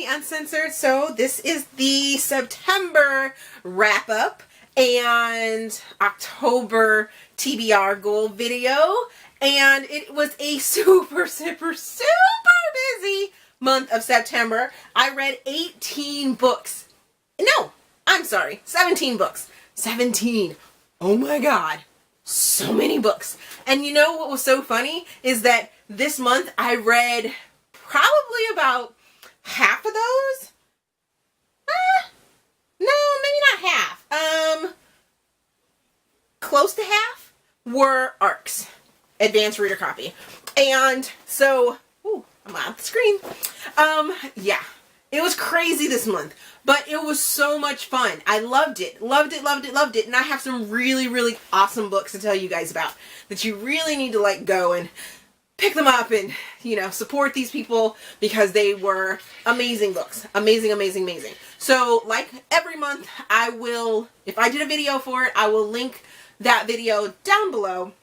Uncensored. So this is the September wrap up and October TBR goal video, and it was a super busy month of September. I read 18 books. No, I'm sorry, 17 books. 17. Oh my god. So many books. And you know what was so funny is that this month I read probably about half of those. No, maybe not half. Close to half were ARCs, Advanced Reader Copy. And so, I'm off the screen. Yeah, it was crazy this month, but it was so much fun. I loved it. Loved it. And I have some really awesome books to tell you guys about that you really need to like go and pick them up and, you know, support these people because they were amazing books. Amazing. So, like every month, I will, if I did a video for it, I will link that video down below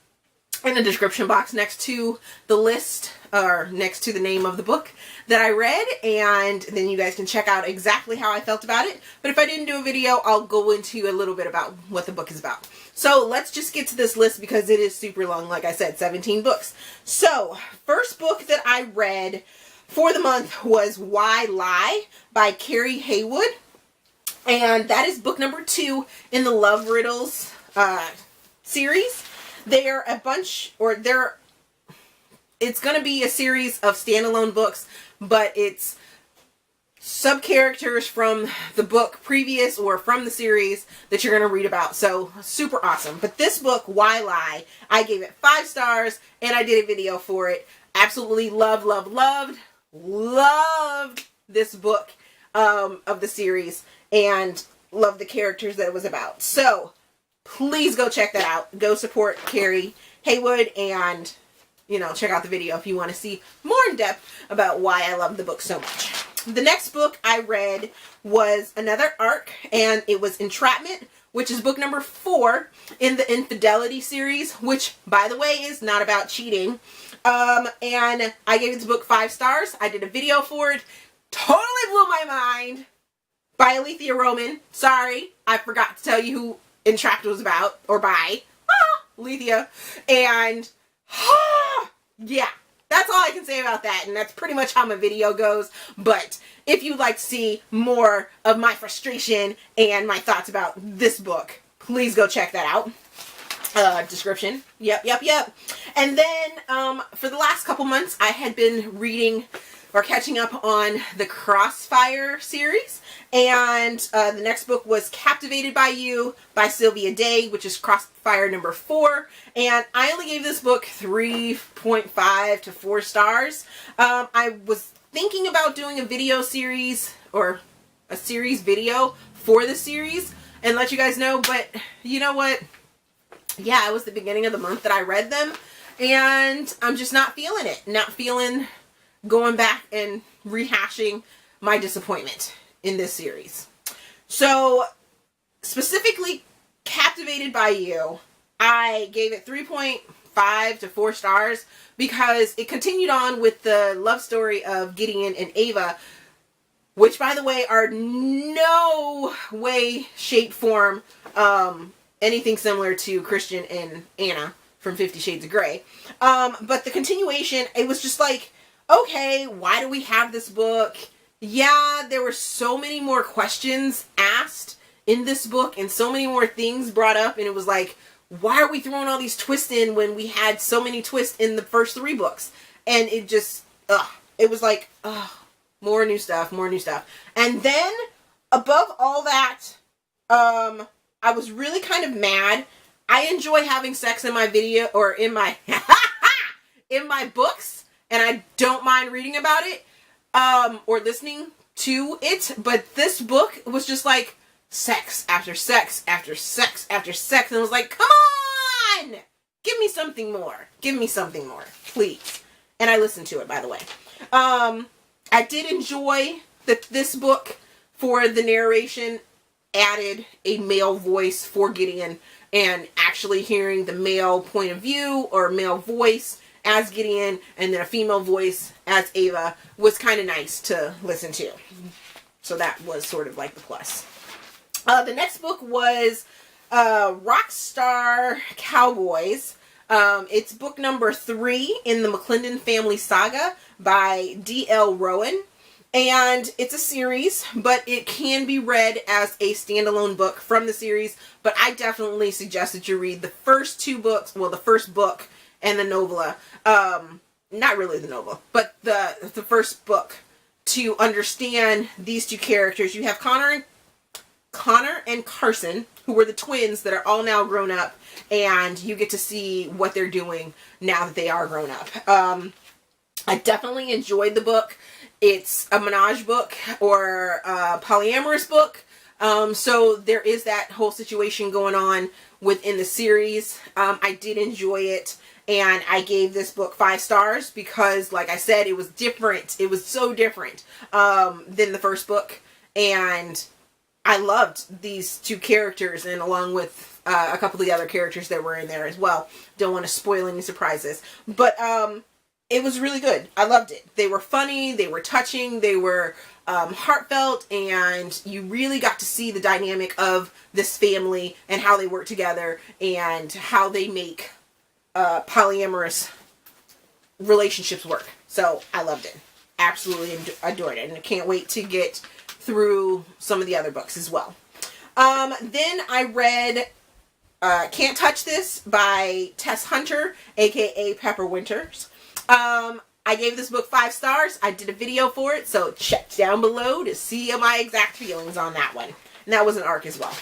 in the description box next to the list, or next to the name of the book that I read, and then you guys can check out exactly how I felt about it. But if I didn't do a video, I'll go into a little bit about what the book is about. So let's just get to this list because it is super long. Like I said, 17 books. So, first book that I read for the month was Why Lie by Carrie Haywood. And that is book number 2 in the Love Riddles series. They're a bunch, it's going to be a series of standalone books, but it's sub-characters from the book previous or from the series that you're going to read about. So, super awesome. But this book, Why Lie, I gave it 5 stars, and I did a video for it. Absolutely loved this book of the series, and loved the characters that it was about. So, please go check that out. Go support Carrie Haywood and, you know, check out the video if you want to see more in depth about why I love the book so much. The next book I read was another ARC, and it was Entrapment, which is book number 4 in the Infidelity series, which, by the way, is not about cheating. And I gave this book 5 stars. I did a video for it. Totally blew my mind. By Alethea Roman. Sorry, I forgot to tell you who Entrapped was about, or by Alethea. And yeah, that's all I can say about that, and that's pretty much how my video goes. But if you'd like to see more of my frustration and my thoughts about this book, please go check that out. Description. Yep. And then for the last couple months, I had been reading or catching up on the Crossfire series, and the next book was Captivated by You by Sylvia Day, which is Crossfire number 4, and I only gave this book 3.5 to 4 stars. I was thinking about doing a video series, or a series video for the series, and let you guys know, but you know what? Yeah, it was the beginning of the month that I read them, and I'm just not feeling it. Not feeling going back and rehashing my disappointment in this series. So, specifically, Captivated by You, I gave it 3.5 to 4 stars because it continued on with the love story of Gideon and Ava, which, by the way, are no way, shape, form anything similar to Christian and Anna from 50 Shades of Grey. But the continuation, it was just like, okay, why do we have this book? Yeah, there were so many more questions asked in this book and so many more things brought up, and it was like, why are we throwing all these twists in when we had so many twists in the first 3 books? And it just, it was like, more new stuff. And then, above all that, I was really kind of mad. I enjoy having sex in my video, or in my, in my books, and I don't mind reading about it, or listening to it, but this book was just like sex after sex after sex after sex, and I was like, come on! Give me something more. Please. And I listened to it, by the way. I did enjoy that this book, for the narration, added a male voice for Gideon, and actually hearing the male point of view, or male voice, as Gideon and then a female voice as Ava was kind of nice to listen to. So that was sort of like the plus. The next book was Rockstar Cowboys. It's book number 3 in the McLendon family saga by D.L. Roan. And it's a series, but it can be read as a standalone book from the series. But I definitely suggest that you read the first 2 books, well, the first book and the novella. Not really the novella, but the first book, to understand these 2 characters. You have Connor and Carson, who were the twins that are all now grown up, and you get to see what they're doing now that they are grown up. I definitely enjoyed the book. It's a menage book or a polyamorous book. So there is that whole situation going on within the series. I did enjoy it, and I gave this book 5 stars because, like I said, it was different. It was so different than the first book, and I loved these 2 characters, and along with a couple of the other characters that were in there as well. Don't want to spoil any surprises, but it was really good. I loved it. They were funny, they were touching, they were heartfelt, and you really got to see the dynamic of this family and how they work together and how they make polyamorous relationships work. So I loved it. Absolutely adored it, and I can't wait to get through some of the other books as well. Then I read Can't Touch This by Tess Hunter, aka Pepper Winters. I gave this book 5 stars. I did a video for it, so check down below to see my exact feelings on that one. And that was an arc as well.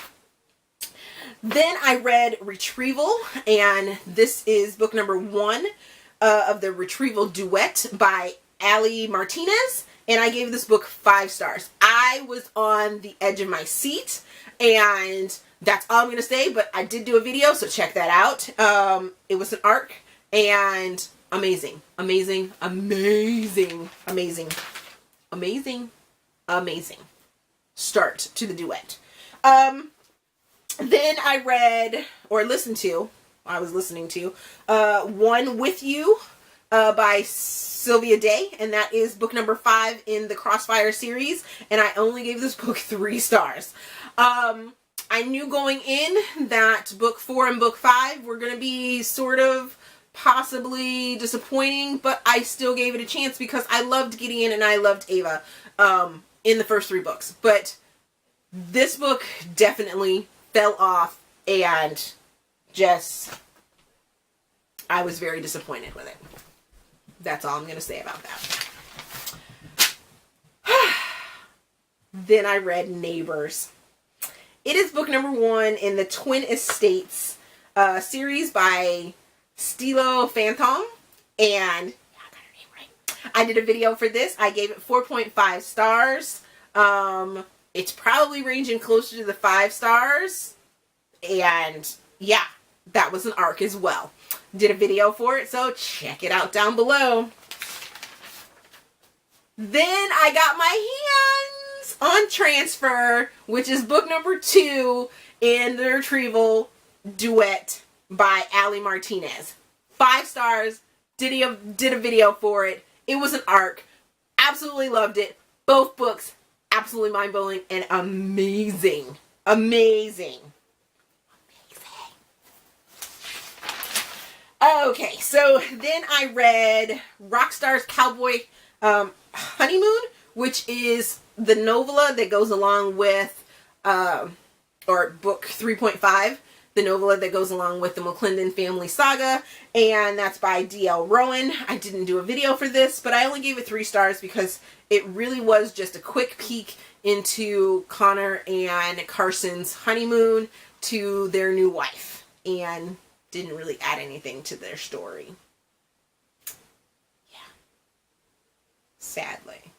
Then I read Retrieval, and this is book number 1 of the Retrieval Duet by Ali Martinez, and I gave this book 5 stars. I was on the edge of my seat, and that's all I'm going to say, but I did do a video, so check that out. It was an arc, and amazing, amazing, amazing, amazing, amazing, amazing start to the duet. Then I read, or listened to, I was listening to, One With You by Sylvia Day, and that is book number 5 in the Crossfire series, and I only gave this book 3 stars. I knew going in that book 4 and book 5 were going to be sort of possibly disappointing, but I still gave it a chance because I loved Gideon and I loved Ava in the first 3 books. But this book definitely fell off, and just, I was very disappointed with it. That's all I'm going to say about that. Then I read Neighbors. It is book number 1 in the Twin Estates series by Stilo Phantom, and I got her name right. I did a video for this. I gave it 4.5 stars. It's probably ranging closer to the 5 stars, and yeah, that was an arc as well. Did a video for it, so check it out down below. Then I got my hands on Transfer, which is book number 2 in the Retrieval Duet by Ali Martinez. 5 stars. Did a video for it. It was an arc. Absolutely loved it. Both books, absolutely mind-blowing and amazing. Amazing. Okay, so then I read Rockstar's Cowboy Honeymoon, which is the novella that goes along with, or book 3.5, the novella that goes along with the McLendon family saga, and that's by D.L. Roan. I didn't do a video for this, but I only gave it 3 stars because it really was just a quick peek into Connor and Carson's honeymoon to their new wife, and didn't really add anything to their story. Yeah. Sadly.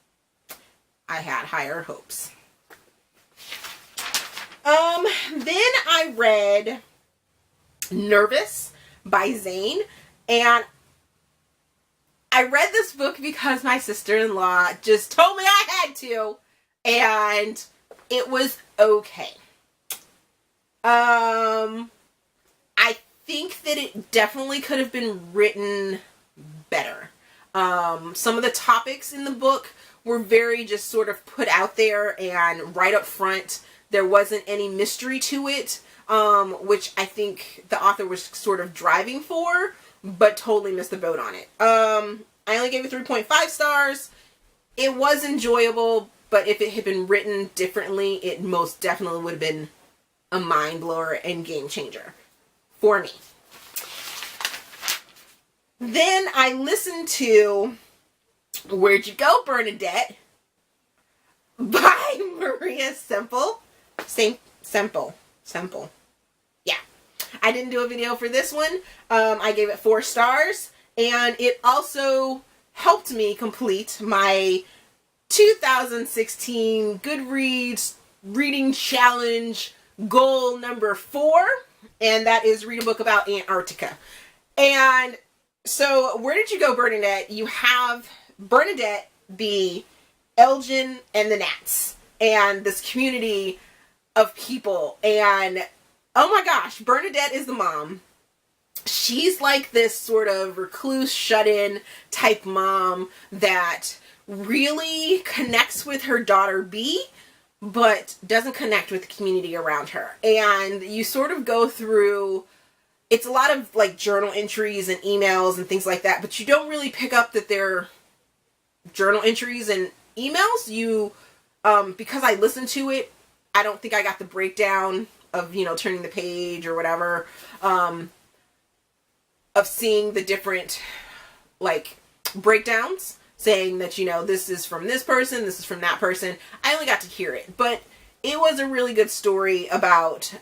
I had higher hopes. Then I read Nervous by Zane, and I read this book because my sister-in-law just told me I had to, and it was okay. I think that it definitely could have been written Some of the topics in the book were very just sort of put out there, and right up front, there wasn't any mystery to it, which I think the author was sort of driving for, but totally missed the boat on it. I only gave it 3.5 stars. It was enjoyable, but if it had been written differently, it most definitely would have been a mind blower and game changer for me. Then I listened to Where'd You Go, Bernadette by Maria Semple. Semple. Yeah. I didn't do a video for this one. I gave it 4 stars, and it also helped me complete my 2016 Goodreads Reading Challenge goal number 4, and that is read a book about Antarctica. And so, Where Did You Go, Bernadette? You have Bernadette be Elgin and the Gnats, and this community of people, and oh my gosh, Bernadette is the mom. She's like this sort of recluse, shut-in type mom that really connects with her daughter B, but doesn't connect with the community around her. And you sort of go through, it's a lot of like journal entries and emails and things like that, but you don't really pick up that they're journal entries and emails. You, because I listened to it, I don't think I got the breakdown of, you know, turning the page or whatever, of seeing the different, like, breakdowns, saying that, you know, this is from this person, this is from that person. I only got to hear it, but it was a really good story about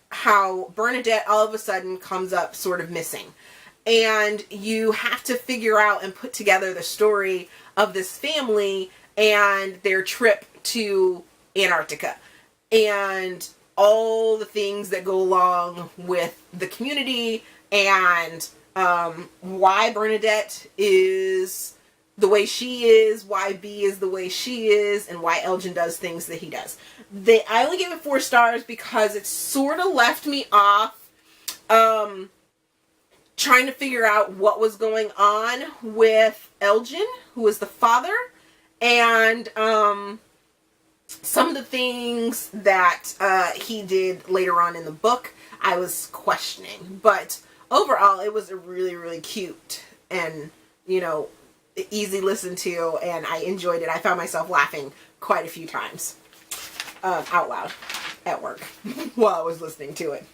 how Bernadette all of a sudden comes up sort of missing. And you have to figure out and put together the story of this family and their trip to Antarctica. And all the things that go along with the community, and why Bernadette is the way she is, why B is the way she is, and why Elgin does things that he does. I only gave it 4 stars because it sort of left me off trying to figure out what was going on with Elgin, who is the father, and some of the things that he did later on in the book, I was questioning. But overall, it was a really, really cute and, you know, easy listen to, and I enjoyed it. I found myself laughing quite a few times out loud at work while I was listening to it.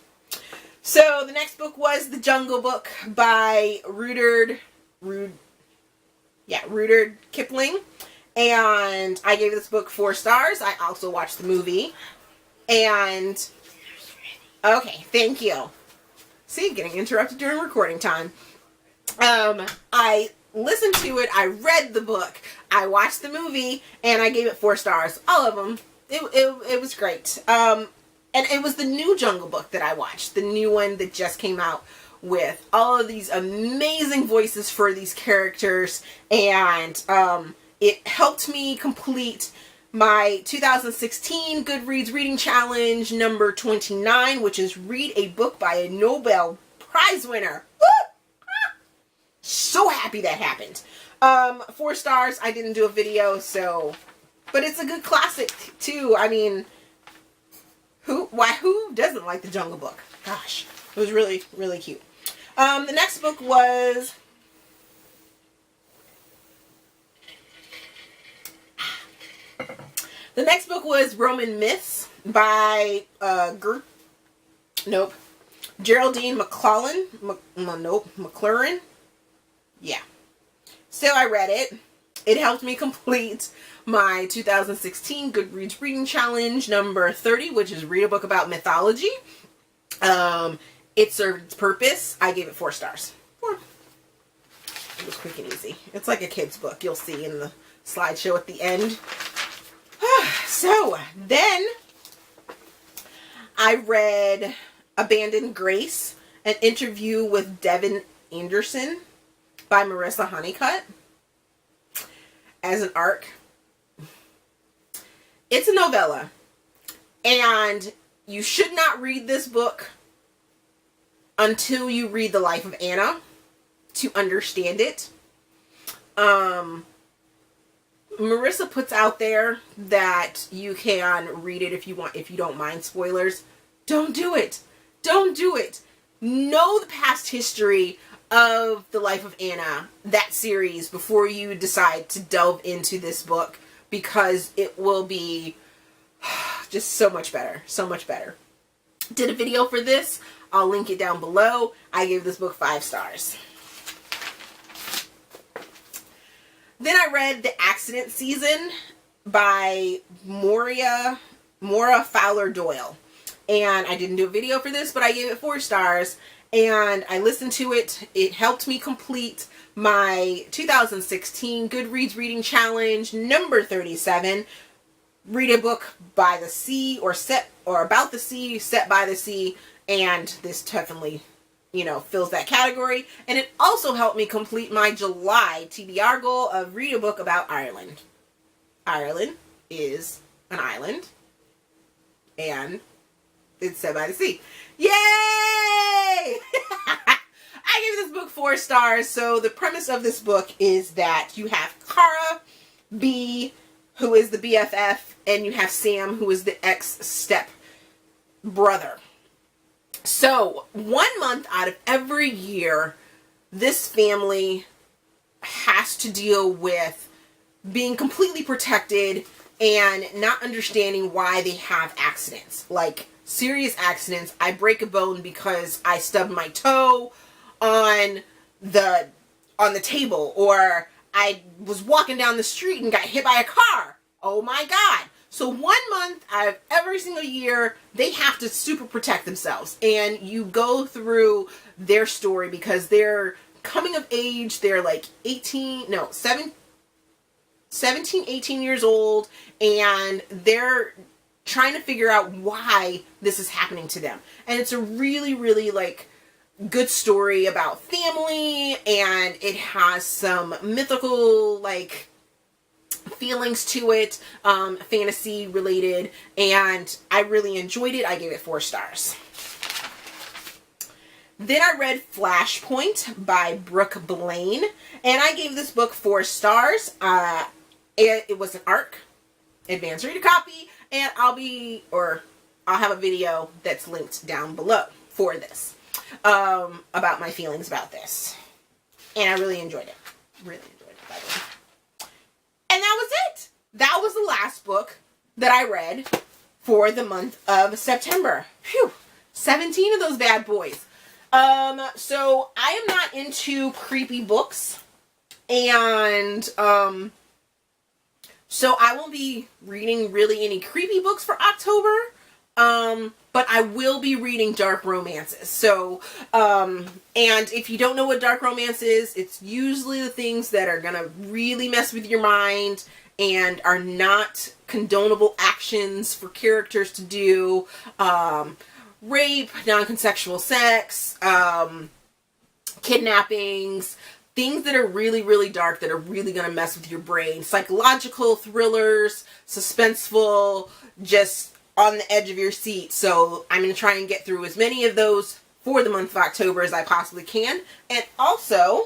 So the next book was The Jungle Book by Rudyard Kipling. And I gave this book 4 stars. I also watched the movie. And, okay, thank you. See, getting interrupted during recording time. I listened to it, I read the book, I watched the movie, and I gave it 4 stars. All of them. It was great. And it was the new Jungle Book that I watched. The new one that just came out with all of these amazing voices for these characters. And, it helped me complete my 2016 Goodreads Reading Challenge number 29, which is read a book by a Nobel Prize winner. Woo! So happy that happened. 4 stars. I didn't do a video, so, but it's a good classic too. I mean, who doesn't like The Jungle Book? Gosh, it was really, really cute. The next book was Roman Myths by Geraldine McCaughrean. Yeah. So I read it. It helped me complete my 2016 Goodreads Reading Challenge number 30, which is read a book about mythology. It served its purpose. I gave it 4 stars. 4. It was quick and easy. It's like a kid's book. You'll see in the slideshow at the end. So, then I read Abandoned Grace, an interview with Devin Anderson by Marissa Honeycutt as an arc. It's a novella, and you should not read this book until you read The Life of Anna to understand it. Marissa puts out there that you can read it if you want, if you don't mind spoilers. Don't do it. Don't do it. Know the past history of The Life of Anna, that series, before you decide to delve into this book, because it will be just so much better. So much better. Did a video for this. I'll link it down below. I gave this book 5 stars. Then I read The Accident Season by Moira Fowley-Doyle. And I didn't do a video for this, but I gave it 4 stars. And I listened to it. It helped me complete my 2016 Goodreads Reading Challenge number 37. Read a book by the sea, or about the sea, set by the sea. And this definitely, you know, fills that category. And it also helped me complete my July TBR goal of read a book about Ireland. Ireland is an island, and it's set by the sea. Yay! I gave this book 4 stars. So the premise of this book is that you have Cara B, who is the BFF, and you have Sam, who is the ex-step brother. So 1 month out of every year, this family has to deal with being completely protected and not understanding why they have accidents. Like, serious accidents. I break a bone because I stubbed my toe on the table, or I was walking down the street and got hit by a car. Oh my God. So 1 month out of every single year, they have to super protect themselves. And you go through their story because they're coming of age. They're like 17, 18 years old, and they're trying to figure out why this is happening to them. And it's a really, really like good story about family, and it has some mythical like feelings to it, fantasy related, and I really enjoyed it. I gave it 4 stars. Then I read Flashpoint by Brooke Blaine, and I gave this book 4 stars. It was an ARC, advanced reader copy, and I'll have a video that's linked down below for this, about my feelings about this. And I really enjoyed it. Really enjoyed it, by the way. And that was it. That was the last book that I read for the month of September. Phew. 17 of those bad boys. So I am not into creepy books, and so I won't be reading really any creepy books for October, but I will be reading dark romances. So, and if you don't know what dark romance is, it's usually the things that are gonna really mess with your mind and are not condonable actions for characters to do. Rape, non-consensual sex, kidnappings, things that are really, really dark, that are really going to mess with your brain. Psychological thrillers, suspenseful, just on the edge of your seat. So I'm going to try and get through as many of those for the month of October as I possibly can. And also,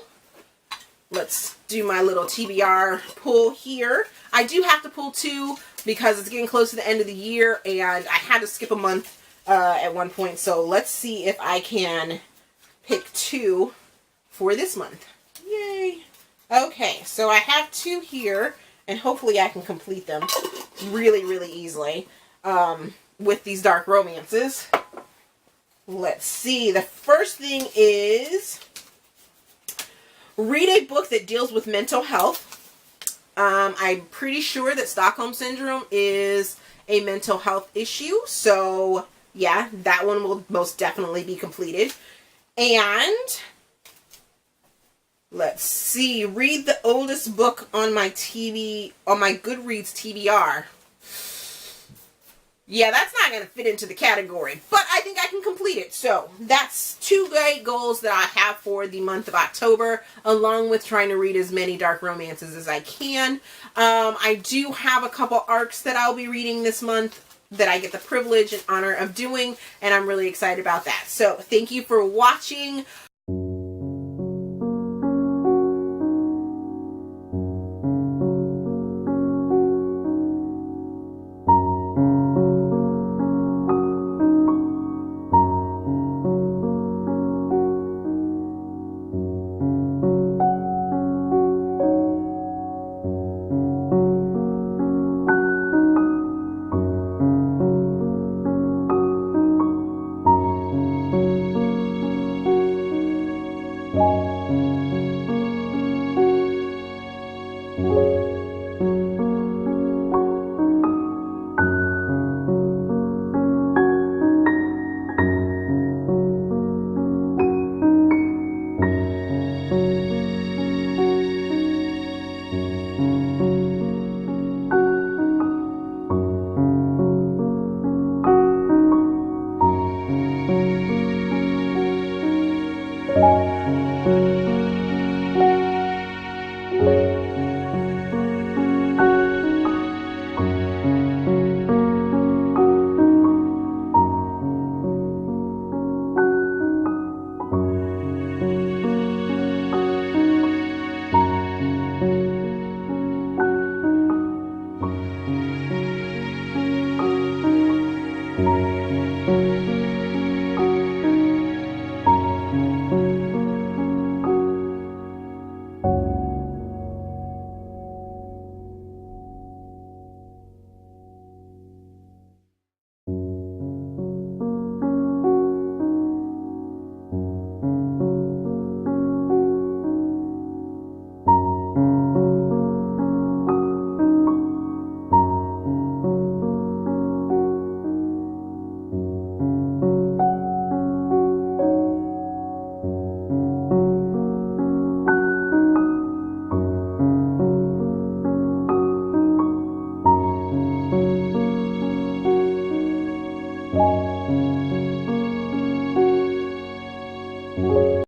let's do my little TBR pull here. I do have to pull 2 because it's getting close to the end of the year, and I had to skip a month at one point. So let's see if I can pick 2 for this month. Yay. Okay, so I have 2 here, and hopefully I can complete them really, really easily with these dark romances. Let's see. The first thing is read a book that deals with mental health. I'm pretty sure that Stockholm Syndrome is a mental health issue, so yeah, that one will most definitely be completed. And let's see, read the oldest book on my Goodreads TBR. Yeah, that's not going to fit into the category, but I think I can complete it. So that's 2 great goals that I have for the month of October, along with trying to read as many dark romances as I can. I do have a couple arcs that I'll be reading this month that I get the privilege and honor of doing, and I'm really excited about that. So thank you for watching. bye.